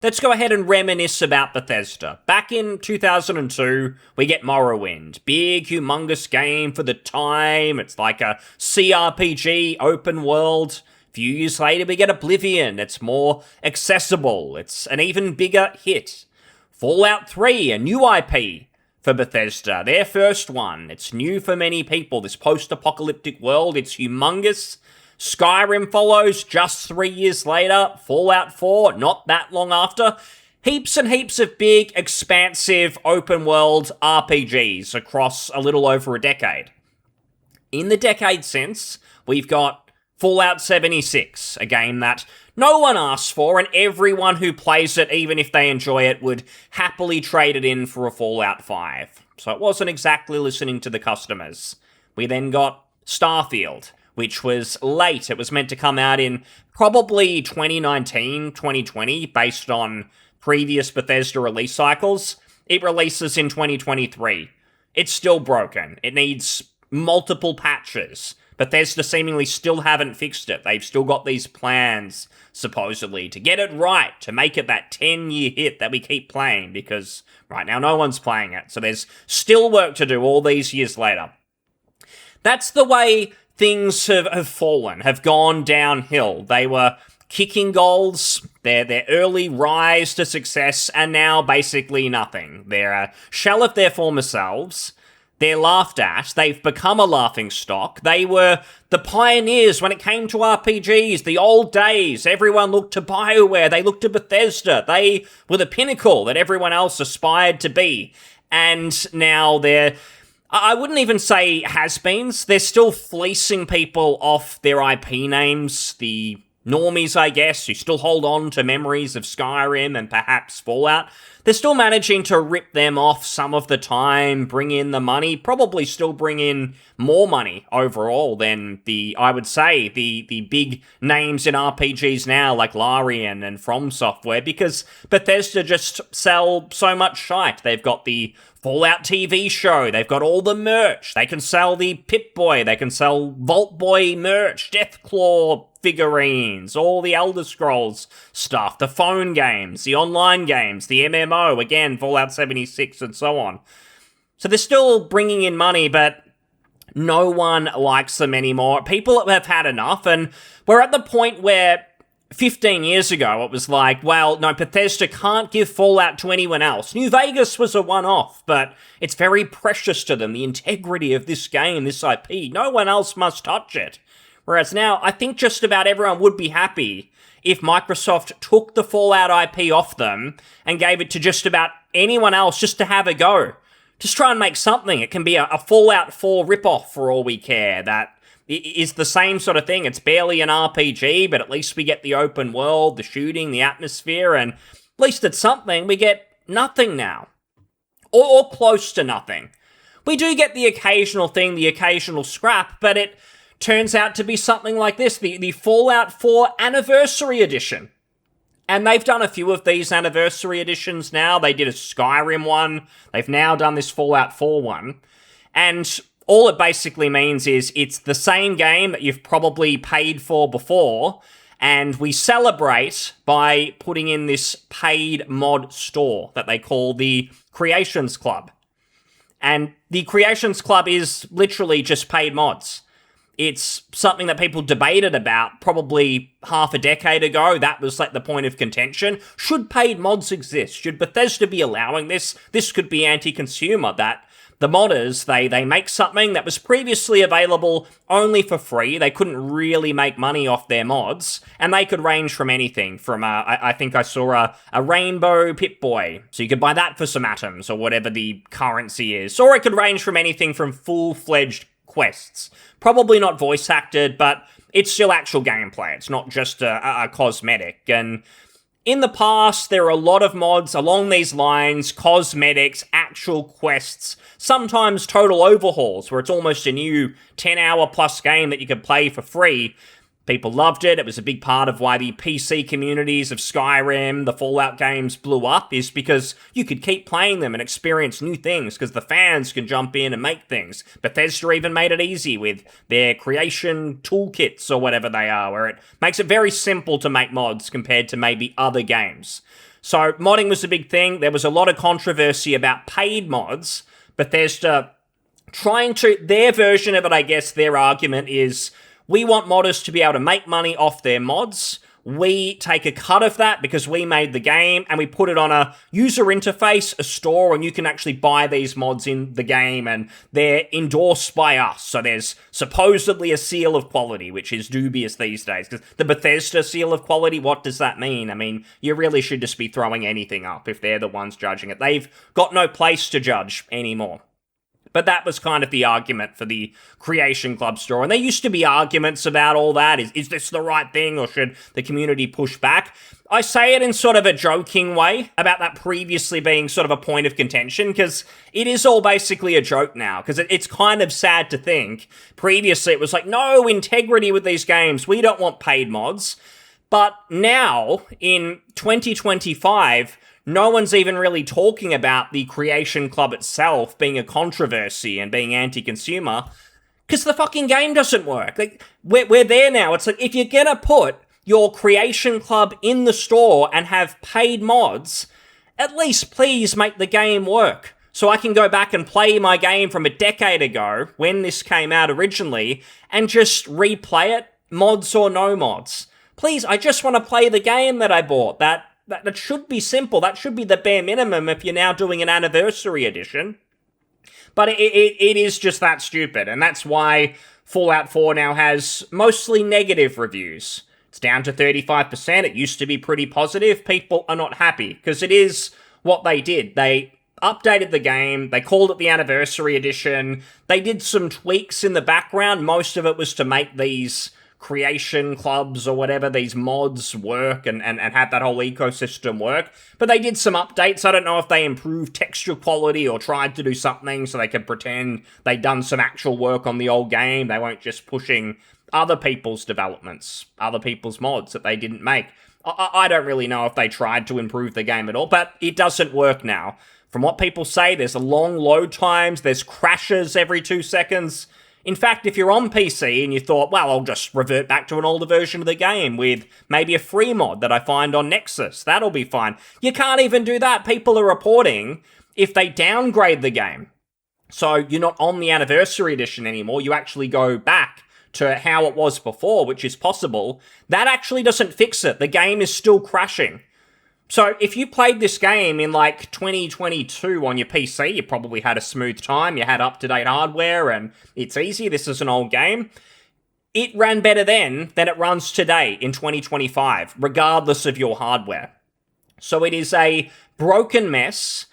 Let's go ahead and reminisce about Bethesda. Back in 2002, we get Morrowind. Big, humongous game for the time. It's like a CRPG, open world. A few years later, we get Oblivion. It's more accessible. It's an even bigger hit. Fallout 3, a new IP for Bethesda. Their first one. It's new for many people. This post-apocalyptic world, it's humongous. Skyrim follows just 3 years later. Fallout 4, not that long after. Heaps and heaps of big, expansive, open-world RPGs across a little over a decade. In the decade since, we've got Fallout 76, a game that no one asks for, and everyone who plays it, even if they enjoy it, would happily trade it in for a Fallout 5. So it wasn't exactly listening to the customers. We then got Starfield, which was late. It was meant to come out in probably 2019, 2020, based on previous Bethesda release cycles. It releases in 2023. It's still broken. It needs multiple patches. Bethesda seemingly still haven't fixed it. They've still got these plans, supposedly, to get it right, to make it that 10-year hit that we keep playing, because right now no one's playing it. So there's still work to do all these years later. That's the way things have fallen, have gone downhill. They were kicking goals, their early rise to success, and now basically nothing. They're a shell of their former selves. They're laughed at. They've become a laughingstock. They were the pioneers when it came to RPGs, the old days. Everyone looked to BioWare. They looked to Bethesda. They were the pinnacle that everyone else aspired to be. And now they're, I wouldn't even say has-beens. They're still fleecing people off their IP names. The normies, I guess, who still hold on to memories of Skyrim and perhaps Fallout. They're still managing to rip them off some of the time, bring in the money, probably still bring in more money overall than I would say, the big names in RPGs now, like Larian and From Software, because Bethesda just sell so much shite. They've got the Fallout TV show, they've got all the merch, they can sell the Pip-Boy, they can sell Vault Boy merch, Deathclaw figurines, all the Elder Scrolls stuff, the phone games, the online games, the MMO, again, Fallout 76 and so on. So they're still bringing in money, but no one likes them anymore. People have had enough, and we're at the point where 15 years ago, it was like, well, no, Bethesda can't give Fallout to anyone else. New Vegas was a one-off, but it's very precious to them, the integrity of this game, this IP. No one else must touch it. Whereas now, I think just about everyone would be happy if Microsoft took the Fallout IP off them and gave it to just about anyone else just to have a go. Just try and make something. It can be a Fallout 4 ripoff for all we care that is the same sort of thing. It's barely an RPG, but at least we get the open world, the shooting, the atmosphere, and at least it's something. We get nothing now. Or close to nothing. We do get the occasional thing, the occasional scrap, but it turns out to be something like this, the Fallout 4 Anniversary Edition. And they've done a few of these Anniversary Editions now. They did a Skyrim one. They've now done this Fallout 4 one. And all it basically means is it's the same game that you've probably paid for before, and we celebrate by putting in this paid mod store that they call the Creations Club. And the Creations Club is literally just paid mods. It's something that people debated about probably half a decade ago. That was like the point of contention. Should paid mods exist? Should Bethesda be allowing this? This could be anti-consumer, that the modders, they make something that was previously available only for free. They couldn't really make money off their mods, and they could range from anything from, I think I saw a rainbow Pip-Boy, so you could buy that for some atoms, or whatever the currency is. Or it could range from anything from full-fledged quests. Probably not voice-acted, but it's still actual gameplay. It's not just a cosmetic, and in the past, there are a lot of mods along these lines, cosmetics, actual quests, sometimes total overhauls, where it's almost a new 10-hour plus game that you could play for free. People loved it. It was a big part of why the PC communities of Skyrim, the Fallout games blew up, is because you could keep playing them and experience new things, because the fans can jump in and make things. Bethesda even made it easy with their creation toolkits or whatever they are, where it makes it very simple to make mods compared to maybe other games. So modding was a big thing. There was a lot of controversy about paid mods. Bethesda trying to, their version of it, I guess, their argument is, we want modders to be able to make money off their mods. We take a cut of that because we made the game and we put it on a user interface, a store, and you can actually buy these mods in the game and they're endorsed by us. So there's supposedly a seal of quality, which is dubious these days. Because the Bethesda seal of quality, what does that mean? I mean, you really should just be throwing anything up if they're the ones judging it. They've got no place to judge anymore. But that was kind of the argument for the Creation Club store. And there used to be arguments about all that. Is this the right thing or should the community push back? I say it in sort of a joking way about that previously being sort of a point of contention because it is all basically a joke now because it's kind of sad to think. Previously it was like, no integrity with these games. We don't want paid mods. But now in 2025... no one's even really talking about the Creation Club itself being a controversy and being anti-consumer because the fucking game doesn't work. Like, we're there now. It's like, if you're gonna put your Creation Club in the store and have paid mods, at least please make the game work. So I can go back and play my game from a decade ago, when this came out originally, and just replay it, mods or no mods. Please, I just want to play the game that I bought. That should be simple. That should be the bare minimum if you're now doing an anniversary edition. But it is just that stupid, and that's why Fallout 4 now has mostly negative reviews. It's down to 35%. It used to be pretty positive. People are not happy, because it is what they did. They updated the game, they called it the anniversary edition, they did some tweaks in the background. Most of it was to make these creation clubs or whatever, these mods work and have that whole ecosystem work. But they did some updates. I don't know if they improved texture quality or tried to do something so they could pretend they'd done some actual work on the old game. They weren't just pushing other people's developments, other people's mods that they didn't make. I don't really know if they tried to improve the game at all, but it doesn't work now. From what people say, there's long load times, there's crashes every 2 seconds. In fact, if you're on PC and you thought, well, I'll just revert back to an older version of the game with maybe a free mod that I find on Nexus, that'll be fine. You can't even do that. People are reporting if they downgrade the game. So you're not on the anniversary edition anymore, you actually go back to how it was before, which is possible. That actually doesn't fix it. The game is still crashing. So if you played this game in like 2022 on your PC, you probably had a smooth time, you had up-to-date hardware, and it's easy, this is an old game. It ran better then than it runs today in 2025, regardless of your hardware. So it is a broken mess.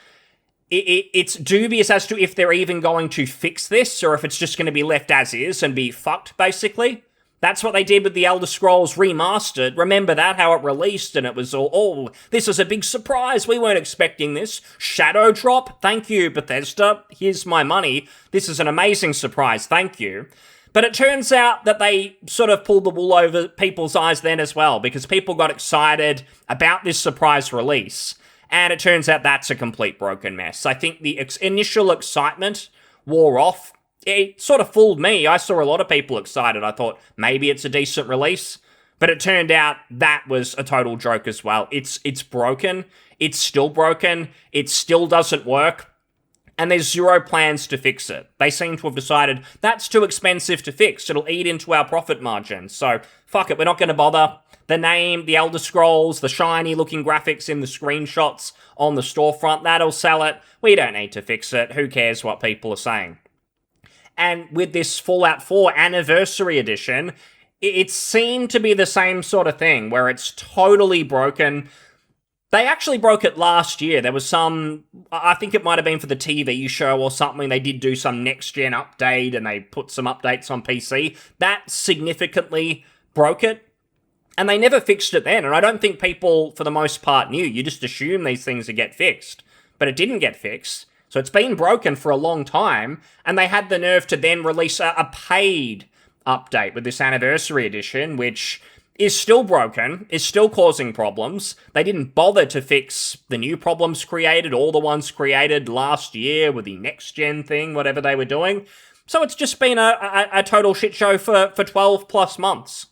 It's dubious as to if they're even going to fix this, or if it's just going to be left as is and be fucked, basically. That's what they did with the Elder Scrolls Remastered. Remember that, how it released and it was all, oh, this is a big surprise, we weren't expecting this. Shadow drop? Thank you, Bethesda. Here's my money. This is an amazing surprise, thank you. But it turns out that they sort of pulled the wool over people's eyes then as well, because people got excited about this surprise release. And it turns out that's a complete broken mess. I think the initial excitement wore off. It sort of fooled me. I saw a lot of people excited. I thought maybe it's a decent release, but it turned out that was a total joke as well. It's broken. It's still broken. It still doesn't work, and there's zero plans to fix it. They seem to have decided that's too expensive to fix. It'll eat into our profit margin. So fuck it. We're not going to bother. The name, the Elder Scrolls, the shiny looking graphics in the screenshots on the storefront, that'll sell it. We don't need to fix it. Who cares what people are saying? And with this Fallout 4 Anniversary Edition, it seemed to be the same sort of thing, where it's totally broken. They actually broke it last year. There was some, I think it might have been for the TV show or something, they did do some next-gen update, and they put some updates on PC. That significantly broke it, and they never fixed it then, and I don't think people, for the most part, knew. You just assume these things would get fixed, but it didn't get fixed. So it's been broken for a long time, and they had the nerve to then release a paid update with this Anniversary Edition, which is still broken, is still causing problems. They didn't bother to fix the new problems created, all the ones created last year with the next-gen thing, whatever they were doing. So it's just been a total shit show for 12 plus months.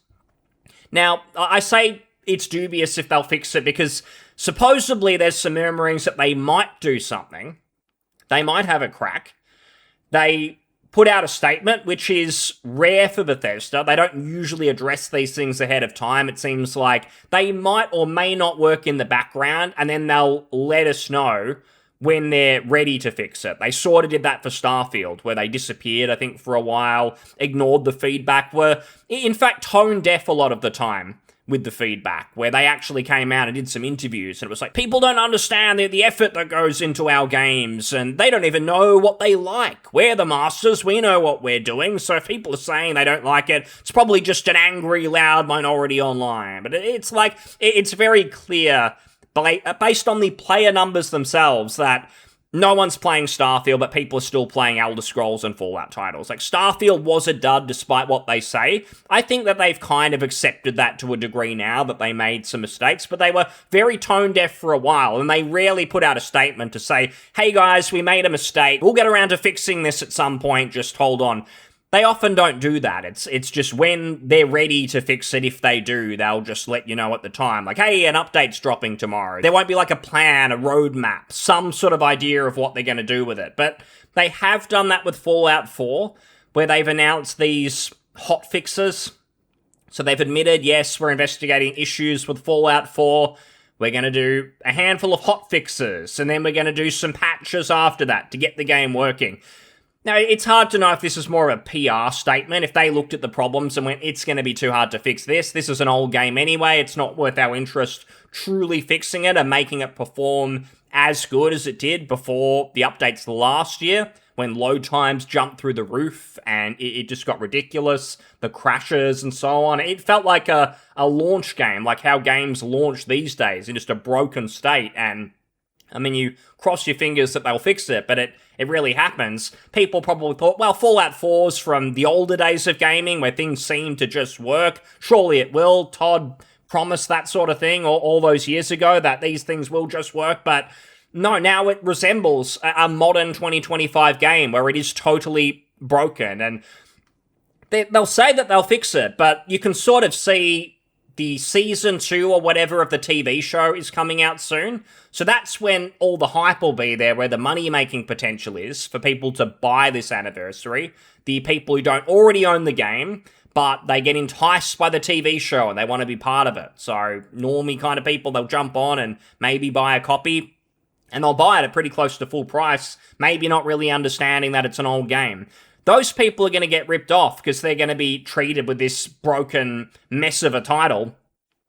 Now, I say it's dubious if they'll fix it because Supposedly, there's some murmurings that they might do something. They might have a crack. They put out a statement, which is rare for Bethesda. They don't usually address these things ahead of time. It seems like they might or may not work in the background, and then they'll let us know when they're ready to fix it. They sort of did that for Starfield, where they disappeared, I think, for a while, ignored the feedback, were, in fact, tone deaf a lot of the time with the feedback, where they actually came out and did some interviews, and it was like, people don't understand the effort that goes into our games, and they don't even know what they like. We're the masters, we know what we're doing, so if people are saying they don't like it, it's probably just an angry, loud minority online. But it's like, it's very clear, based on the player numbers themselves, that no one's playing Starfield, but people are still playing Elder Scrolls and Fallout titles. Like, Starfield was a dud despite what they say. I think that they've kind of accepted that to a degree now, that they made some mistakes, but they were very tone deaf for a while, and they rarely put out a statement to say, hey guys, we made a mistake, we'll get around to fixing this at some point, just hold on. They often don't do that. It's just when they're ready to fix it, if they do, they'll just let you know at the time. Like, hey, an update's dropping tomorrow. There won't be like a plan, a roadmap, some sort of idea of what they're going to do with it. But they have done that with Fallout 4, where they've announced these hot fixes. So they've admitted, yes, we're investigating issues with Fallout 4. We're going to do a handful of hot fixes, and then we're going to do some patches after that to get the game working. Now, it's hard to know if this is more of a PR statement, if they looked at the problems and went, it's going to be too hard to fix this. This is an old game anyway. It's not worth our interest truly fixing it and making it perform as good as it did before the updates last year, when load times jumped through the roof and it just got ridiculous, the crashes and so on. It felt like a launch game, like how games launch these days, in just a broken state. And I mean, you cross your fingers that they'll fix it, but it really happens. People probably thought, well, Fallout 4's from the older days of gaming where things seem to just work. Surely it will. Todd promised that sort of thing all those years ago, that these things will just work. But no, now it resembles a modern 2025 game where it is totally broken. And they'll say that they'll fix it, but you can sort of see the season 2 or whatever of the TV show is coming out soon. So that's when all the hype will be there, where the money-making potential is for people to buy this anniversary. The people who don't already own the game, but they get enticed by the TV show and they want to be part of it. So normie kind of people, they'll jump on and maybe buy a copy, and they'll buy it at pretty close to full price, maybe not really understanding that it's an old game. Those people are going to get ripped off because they're going to be treated with this broken mess of a title.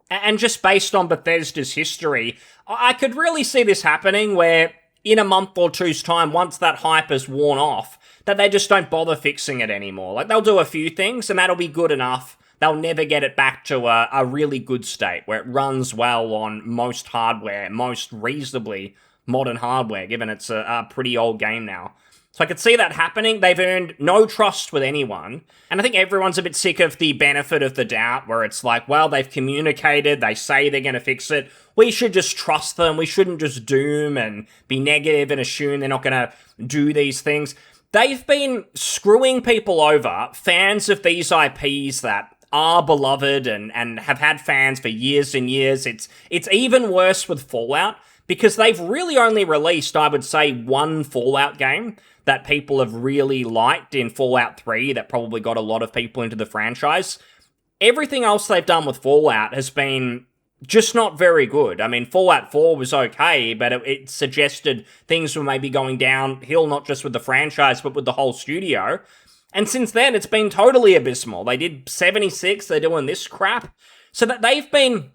And just based on Bethesda's history, I could really see this happening where in a month or two's time, once that hype has worn off, that they just don't bother fixing it anymore. Like, they'll do a few things and that'll be good enough. They'll never get it back to a really good state where it runs well on most hardware, most reasonably modern hardware, given it's a pretty old game now. So I could see that happening. They've earned no trust with anyone. And I think everyone's a bit sick of the benefit of the doubt, where it's like, well, they've communicated, they say they're going to fix it. We should just trust them. We shouldn't just doom and be negative and assume they're not going to do these things. They've been screwing people over, fans of these IPs that are beloved and have had fans for years and years. It's even worse with Fallout, because they've really only released, I would say, one Fallout game that people have really liked in Fallout 3 that probably got a lot of people into the franchise. Everything else they've done with Fallout has been just not very good. I mean, Fallout 4 was okay, but it suggested things were maybe going downhill, not just with the franchise, but with the whole studio. And since then, it's been totally abysmal. They did 76, they're doing this crap. So that they've been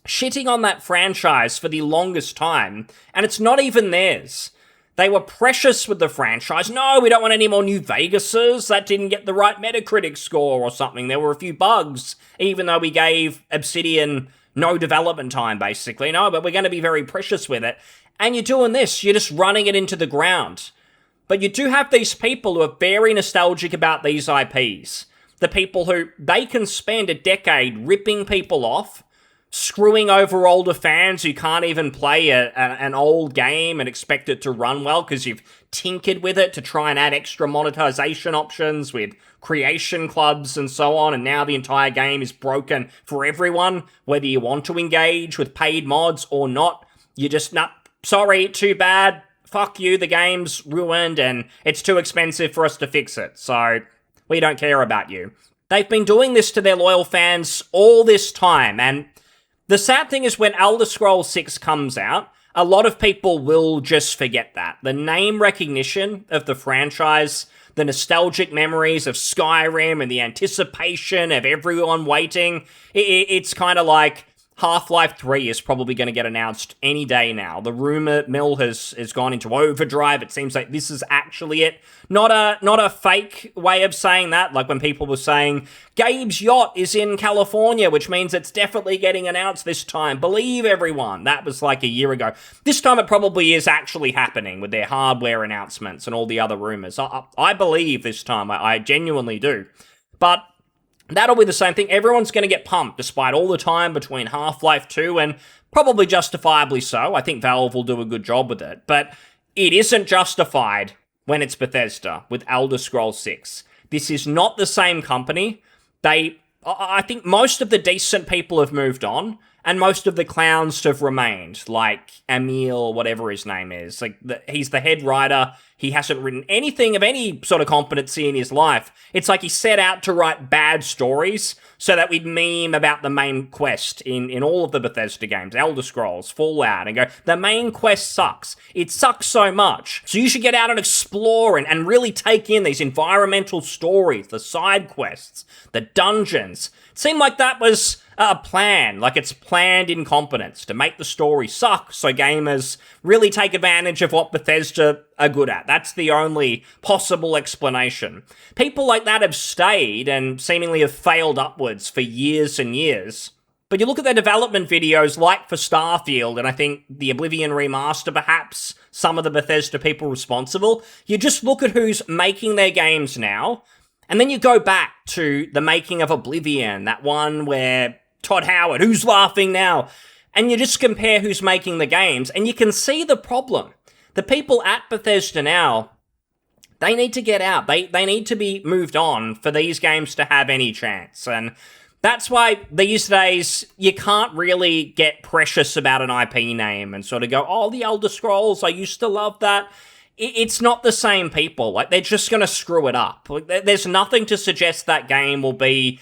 shitting on that franchise for the longest time, and it's not even theirs. They were precious with the franchise. No, we don't want any more New Vegases. That didn't get the right Metacritic score or something. There were a few bugs, even though we gave Obsidian no development time, basically. No, but we're going to be very precious with it. And you're doing this. You're just running it into the ground. But you do have these people who are very nostalgic about these IPs. The people who, they can spend a decade ripping people off, screwing over older fans who can't even play an old game and expect it to run well because you've tinkered with it to try and add extra monetization options with creation clubs and so on, and now the entire game is broken for everyone, whether you want to engage with paid mods or not. You just, nah, sorry, too bad, fuck you, the game's ruined and it's too expensive for us to fix it, so we don't care about you. They've been doing this to their loyal fans all this time, and the sad thing is when Elder Scrolls 6 comes out, a lot of people will just forget that. The name recognition of the franchise, the nostalgic memories of Skyrim and the anticipation of everyone waiting, it's kind of like Half-Life 3 is probably going to get announced any day now. The rumor mill has gone into overdrive. It seems like this is actually it. Not a fake way of saying that, like when people were saying, Gabe's yacht is in California, which means it's definitely getting announced this time. Believe everyone. That was like a year ago. This time it probably is actually happening with their hardware announcements and all the other rumors. I believe this time. I genuinely do. But that'll be the same thing. Everyone's going to get pumped despite all the time between Half-Life 2 and probably justifiably so. I think Valve will do a good job with it. But it isn't justified when it's Bethesda with Elder Scrolls 6. This is not the same company. I think most of the decent people have moved on and most of the clowns have remained, like Emil, whatever his name is. Like he's the head writer. He hasn't written anything of any sort of competency in his life. It's like he set out to write bad stories so that we'd meme about the main quest in all of the Bethesda games, Elder Scrolls, Fallout, and go, the main quest sucks. It sucks so much. So you should get out and explore and really take in these environmental stories, the side quests, the dungeons. It seemed like that was a plan, like it's planned incompetence to make the story suck so gamers really take advantage of what Bethesda are good at. That's the only possible explanation. People like that have stayed and seemingly have failed upwards for years and years. But you look at their development videos, like for Starfield, and I think the Oblivion Remaster, perhaps, some of the Bethesda people responsible, you just look at who's making their games now, and then you go back to the making of Oblivion, that one where Todd Howard, who's laughing now? And you just compare who's making the games, and you can see the problem. The people at Bethesda now, they need to get out. They need to be moved on for these games to have any chance. And that's why these days you can't really get precious about an IP name and sort of go, oh, the Elder Scrolls, I used to love that. It's not the same people. Like, they're just going to screw it up. There's nothing to suggest that game will be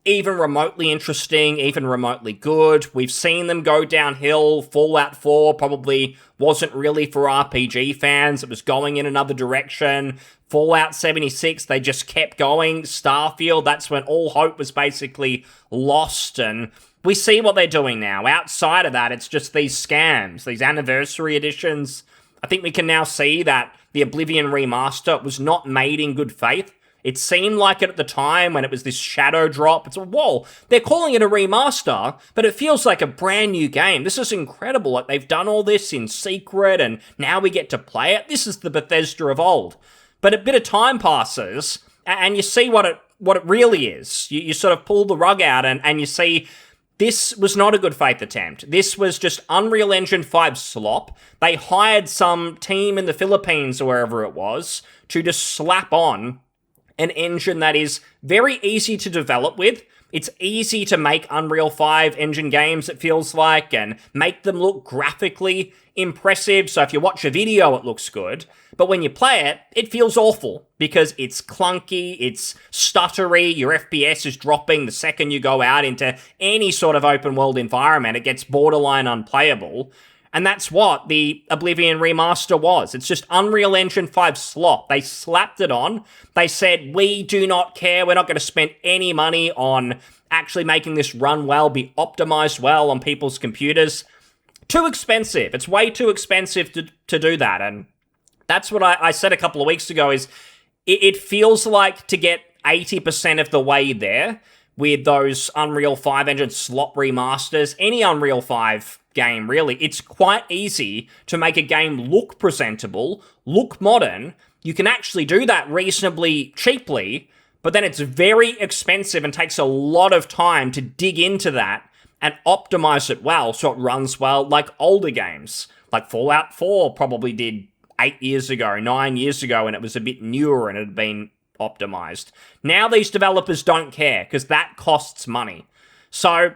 even remotely interesting, even remotely good. We've seen them go downhill. Fallout 4 probably wasn't really for RPG fans. It was going in another direction. Fallout 76, they just kept going. Starfield, that's when all hope was basically lost, and we see what they're doing now. Outside of that, it's just these scams, these anniversary editions. I think we can now see that the Oblivion Remaster was not made in good faith. It seemed like it at the time when it was this shadow drop. It's whoa, they're calling it a remaster, but it feels like a brand new game. This is incredible. Like, they've done all this in secret and now we get to play it. This is the Bethesda of old. But a bit of time passes and you see what it really is. You sort of pull the rug out and you see this was not a good faith attempt. This was just Unreal Engine 5 slop. They hired some team in the Philippines or wherever it was to just slap on an engine that is very easy to develop with. It's easy to make Unreal 5 engine games, it feels like, and make them look graphically impressive. So if you watch a video, it looks good. But when you play it, it feels awful because it's clunky, it's stuttery, your FPS is dropping the second you go out into any sort of open world environment. It gets borderline unplayable. And that's what the Oblivion Remaster was. It's just Unreal Engine 5 slop. They slapped it on. They said, we do not care. We're not going to spend any money on actually making this run well, be optimized well on people's computers. Too expensive. It's way too expensive to do that. And that's what I said a couple of weeks ago is it feels like to get 80% of the way there with those Unreal 5 engine slop remasters, any Unreal 5 game, really, it's quite easy to make a game look presentable, look modern. You can actually do that reasonably cheaply, but then it's very expensive and takes a lot of time to dig into that and optimize it well so it runs well like older games. Like Fallout 4 probably did 8 years ago, 9 years ago, and it was a bit newer and it had been optimized. Now these developers don't care because that costs money. So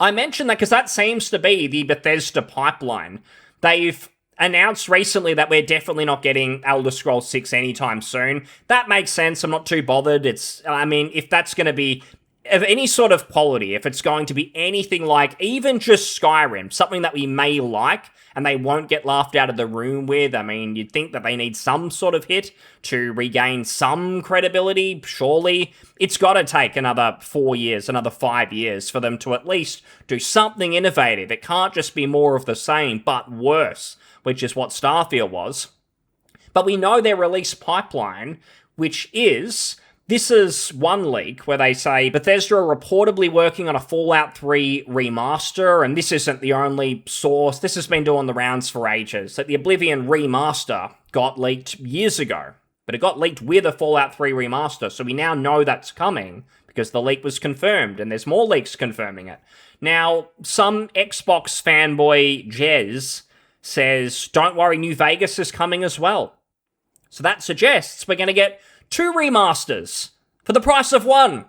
I mentioned that because that seems to be the Bethesda pipeline. They've announced recently that we're definitely not getting Elder Scrolls 6 anytime soon. That makes sense. I'm not too bothered. If that's going to be of any sort of quality, if it's going to be anything like even just Skyrim, something that we may like and they won't get laughed out of the room with, I mean, you'd think that they need some sort of hit to regain some credibility, surely. It's got to take another 4 years, another 5 years for them to at least do something innovative. It can't just be more of the same, but worse, which is what Starfield was. But we know their release pipeline, which is... This is one leak where they say Bethesda are reportedly working on a Fallout 3 remaster, and this isn't the only source. This has been doing the rounds for ages. That the Oblivion remaster got leaked years ago, but it got leaked with a Fallout 3 remaster, so we now know that's coming because the leak was confirmed, and there's more leaks confirming it. Now, some Xbox fanboy Jez says, don't worry, New Vegas is coming as well. So that suggests we're going to get 2 remasters for the price of 1.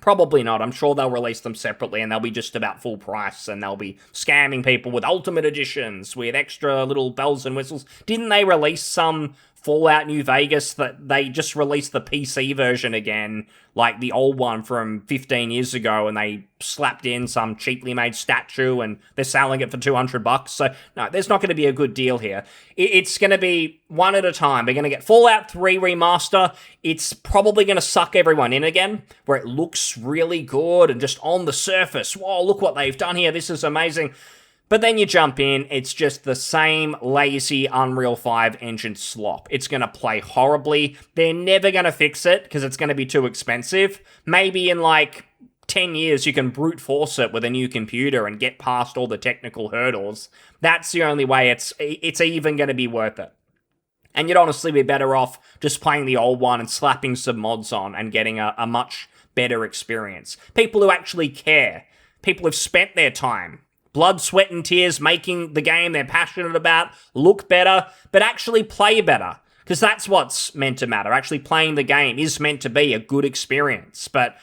Probably not. I'm sure they'll release them separately and they'll be just about full price and they'll be scamming people with ultimate editions, with extra little bells and whistles. Didn't they release some Fallout New Vegas that they just released the PC version again, like the old one from 15 years ago, and they slapped in some cheaply made statue and they're selling it for $200? So no, there's not going to be a good deal here. It's going to be one at a time. We're going to get Fallout 3 Remaster. It's probably going to suck everyone in again, where it looks really good and just on the surface, whoa, look what they've done here, this is amazing. But then you jump in, it's just the same lazy Unreal 5 engine slop. It's going to play horribly. They're never going to fix it because it's going to be too expensive. Maybe in like 10 years you can brute force it with a new computer and get past all the technical hurdles. That's the only way it's even going to be worth it. And you'd honestly be better off just playing the old one and slapping some mods on and getting a much better experience. People who actually care. People who've spent their time, blood, sweat, and tears making the game they're passionate about look better, but actually play better. Because that's what's meant to matter. Actually playing the game is meant to be a good experience. But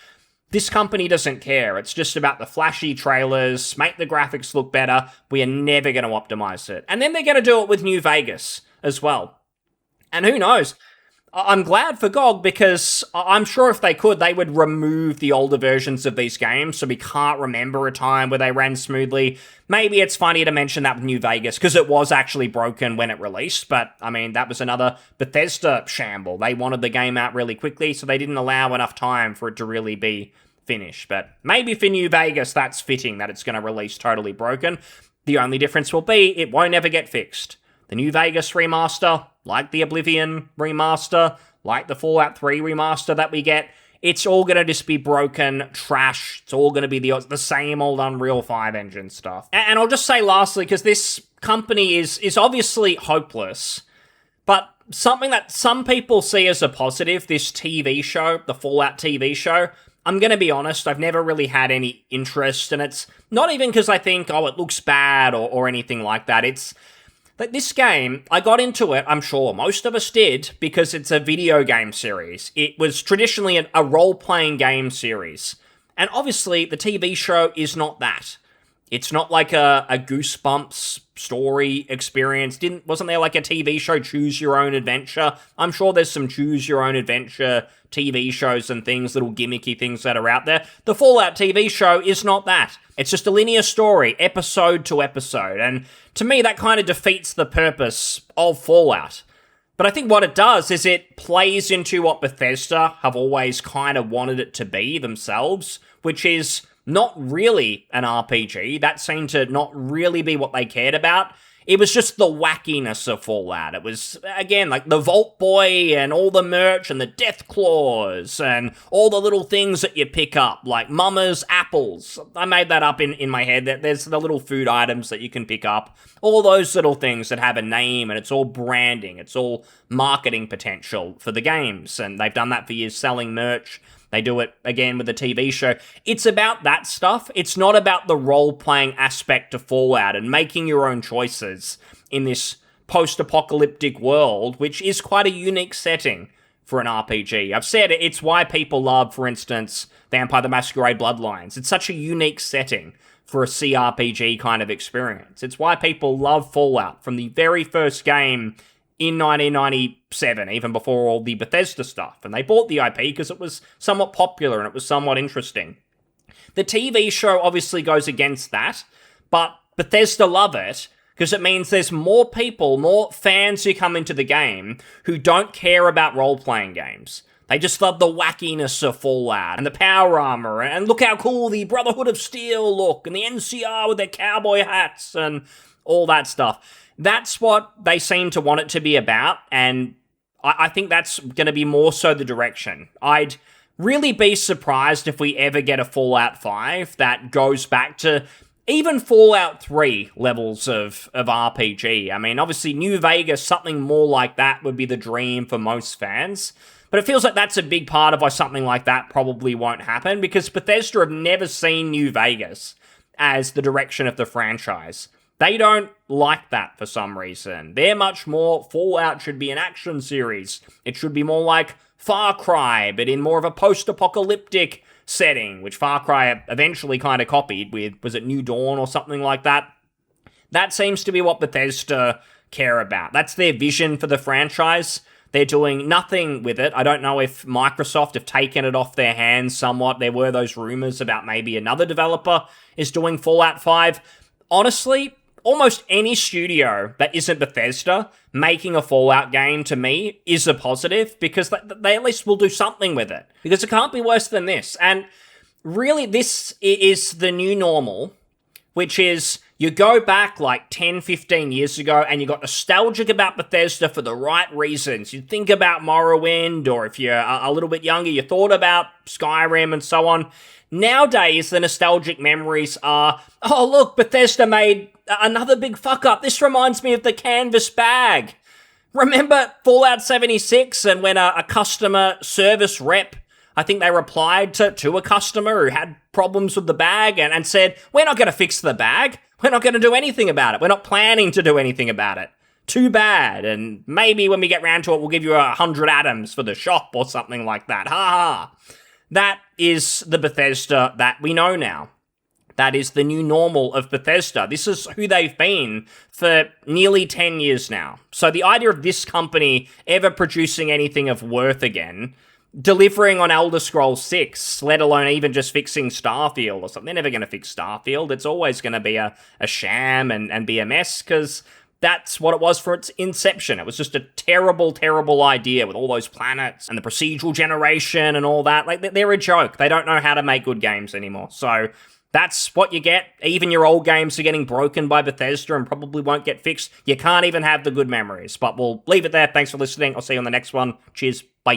this company doesn't care. It's just about the flashy trailers, make the graphics look better. We are never going to optimize it. And then they're going to do it with New Vegas as well. And who knows? I'm glad for GOG because I'm sure if they could, they would remove the older versions of these games so we can't remember a time where they ran smoothly. Maybe it's funny to mention that with New Vegas because it was actually broken when it released, but I mean, that was another Bethesda shamble. They wanted the game out really quickly, so they didn't allow enough time for it to really be finished. But maybe for New Vegas, that's fitting that it's going to release totally broken. The only difference will be it won't ever get fixed. The New Vegas remaster, like the Oblivion remaster, like the Fallout 3 remaster that we get, it's all going to just be broken trash. It's all going to be the same old Unreal 5 engine stuff. And I'll just say lastly, because this company is obviously hopeless, but something that some people see as a positive, this TV show, the Fallout TV show, I'm going to be honest, I've never really had any interest, and it's not even because I think, oh, it looks bad or anything like that. It's but this game, I got into it, I'm sure most of us did, because it's a video game series. It was traditionally a role-playing game series. And obviously, the TV show is not that. It's not like a Goosebumps story experience. Wasn't there like a TV show, Choose Your Own Adventure? I'm sure there's some Choose Your Own Adventure TV shows and things, little gimmicky things that are out there. The Fallout TV show is not that. It's just a linear story, episode to episode. And to me, that kind of defeats the purpose of Fallout. But I think what it does is it plays into what Bethesda have always kind of wanted it to be themselves, which is not really an RPG. That seemed to not really be what they cared about. It was just the wackiness of Fallout. It was, again, like the Vault Boy and all the merch and the Death Claws and all the little things that you pick up, like Mama's apples. I made that up in my head. There's the little food items that you can pick up. All those little things that have a name, and it's all branding. It's all marketing potential for the games. And they've done that for years, selling merch. They do it again with the TV show. It's about that stuff. It's not about the role-playing aspect of Fallout and making your own choices in this post-apocalyptic world, which is quite a unique setting for an RPG. I've said it's why people love, for instance, Vampire the Masquerade Bloodlines. It's such a unique setting for a CRPG kind of experience. It's why people love Fallout from the very first game in 1997, even before all the Bethesda stuff. And they bought the IP because it was somewhat popular and it was somewhat interesting. The TV show obviously goes against that, but Bethesda love it because it means there's more people, more fans who come into the game who don't care about role-playing games. They just love the wackiness of Fallout and the power armor and look how cool the Brotherhood of Steel look and the NCR with their cowboy hats and all that stuff. That's what they seem to want it to be about, and I think that's going to be more so the direction. I'd really be surprised if we ever get a Fallout 5 that goes back to even Fallout 3 levels of RPG. I mean, obviously New Vegas, something more like that would be the dream for most fans. But it feels like that's a big part of why something like that probably won't happen, because Bethesda have never seen New Vegas as the direction of the franchise. They don't like that for some reason. They're much more, Fallout should be an action series. It should be more like Far Cry, but in more of a post-apocalyptic setting, which Far Cry eventually kind of copied with, was it New Dawn or something like that? That seems to be what Bethesda care about. That's their vision for the franchise. They're doing nothing with it. I don't know if Microsoft have taken it off their hands somewhat. There were those rumors about maybe another developer is doing Fallout 5. Honestly, almost any studio that isn't Bethesda making a Fallout game, to me, is a positive, because they at least will do something with it. Because it can't be worse than this. And really, this is the new normal, which is you go back like 10, 15 years ago and you got nostalgic about Bethesda for the right reasons. You think about Morrowind, or if you're a little bit younger, you thought about Skyrim and so on. Nowadays, the nostalgic memories are, oh look, Bethesda made another big fuck up. This reminds me of the canvas bag. Remember Fallout 76 and when a customer service rep, I think they replied to a customer who had problems with the bag and said, we're not going to fix the bag. We're not going to do anything about it. We're not planning to do anything about it. Too bad. And maybe when we get round to it, we'll give you 100 atoms for the shop or something like that. Ha ha. That is the Bethesda that we know now. That is the new normal of Bethesda. This is who they've been for nearly 10 years now. So the idea of this company ever producing anything of worth again, delivering on Elder Scrolls 6, let alone even just fixing Starfield or something. They're never going to fix Starfield. It's always going to be a sham and be a mess, because that's what it was for its inception. It was just a terrible, terrible idea with all those planets and the procedural generation and all that. Like, they're a joke. They don't know how to make good games anymore. So that's what you get. Even your old games are getting broken by Bethesda and probably won't get fixed. You can't even have the good memories. But we'll leave it there. Thanks for listening. I'll see you on the next one. Cheers. Bye.